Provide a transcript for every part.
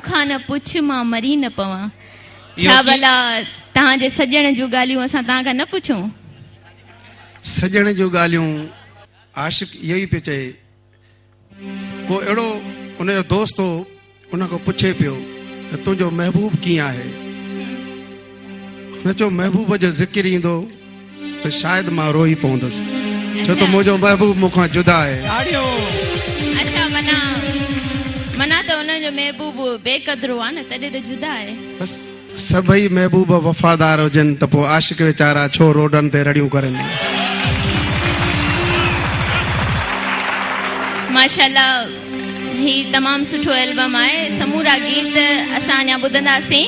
मूंखां न पुछ मां मरी न पवां। छा भला तव्हांजे सजण जूं ॻाल्हियूं असां तव्हां खां न पुछूं? सजण जूं ॻाल्हियूं आशिक़ इहो ई पियो चए। को अहिड़ो उनजो दोस्त हो, उन खां पुछे पियो त तुंहिंजो महबूब कीअं आहे। हुन चयो महबूब जो ज़िक्र ईंदो त शायदि मां रोई पवंदुसि, छो त मुंहिंजो महबूब मूंखां जुदा आहे। अच्छा, मना त उनजो महबूब बेक़दरो आहे न, तॾहिं त जुदा आहे। बसि सभई महबूब वफ़ादार हुजनि त पोइ आशिक़ वीचारा छो रोडनि ते रड़ियूं करनि। माशाल्लाह, ही तमामु सुठो एल्बम आहे। समूरा गीत असां अञा ॿुधंदासीं।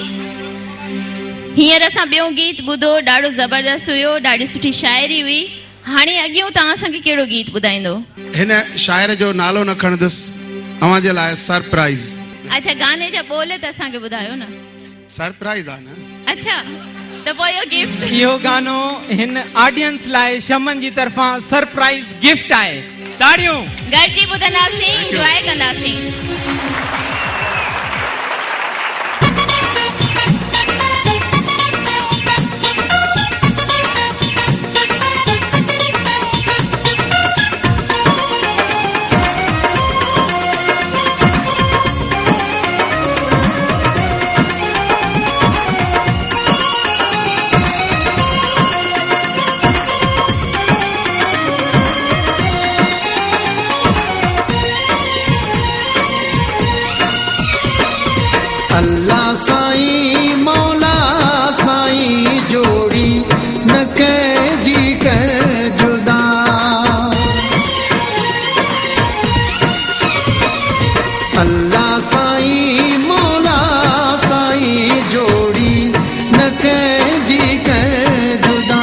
हींअर असां ॿियो गीत ॿुधो, ॾाढो ज़बरदस्त हुयो, ॾाढी सुठी शाइरी हुई। हाणे अॻियों तव्हां असांखे कहिड़ो गीत ॿुधाईंदो? हिन शाइर जो नालो न खणंदुसि, अव्हां जे लाइ सरप्राइज़। अच्छा, गाने जा ॿोल त असांखे ॿुधायो न। सरप्राइज़ आहे न। अच्छा, त पोइ इहो गिफ्ट, इहो गानो हिन ऑडियंस लाइ शमन जी तरफ़ां सरप्राइज़ गिफ्ट आहे। ताड़ियूं गॾिजी ॿुधंदासीं, एंजॉय कंदासीं। अल्लाह साईं मौला साईं जोड़ी न कजी कर जुदा। अल्लाह साईं मौला साईं जोड़ी न कजी कर जुदा।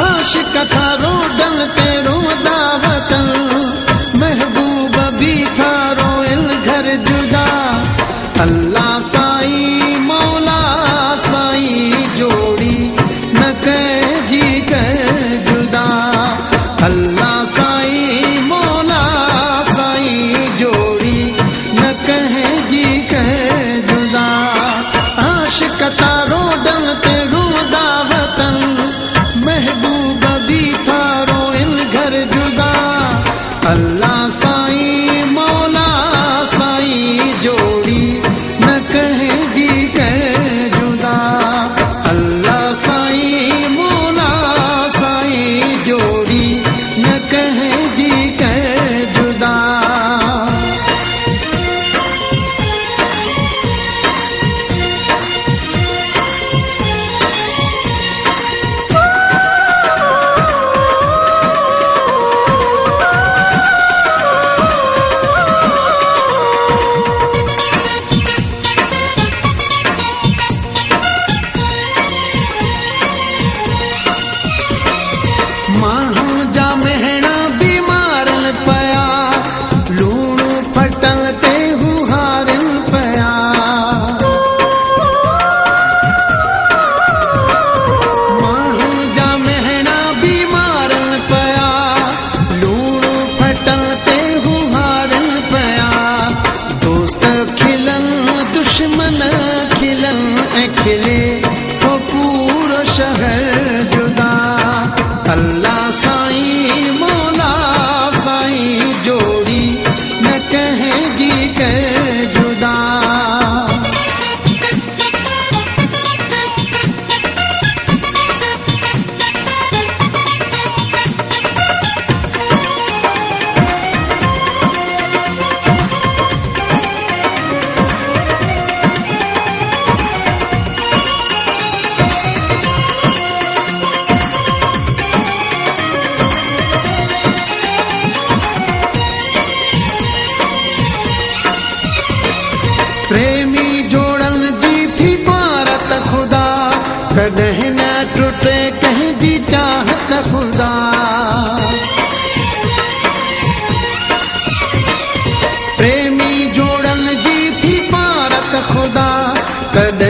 आशिक था रोडन ते रोदा वतन, महबूब भी था रोयल घर जुदा। अल्लाह साईं मौला साईं जोड़ी न कजी कर जुदा। अल्लाह साईं मौला साईं जोड़ी न कजी कर जुदा। आशिक था रोडन ते रोदा वतन, महबूब भी था रोइन घर जुदा। अल्लाह साईं मौला साईं जोड़ी न कजी कर जुदा। अल्लाह साईं मौला साईं जोड़ी न कजी कर जुदा। माण्हू जा महणा बीमारन पया, लूण फटल ते हू हारन पया। माण्हू जा महणा बीमारन पया, लूण फटल ते हू हारन पया। दोस्त खिलन दुश्मन खिलन ऐं खिले तो पूरो शहर जुदा। अल्लाह साईं मौला साईं जोड़ी न कजी कर जुदा। प्रेमी जोड़न जी थी भारत खुदा, कॾहिं न टुटे कंहिंजी चाहत खुदा। प्रेमी जोड़न जी थी भारत खुदा, कॾहिं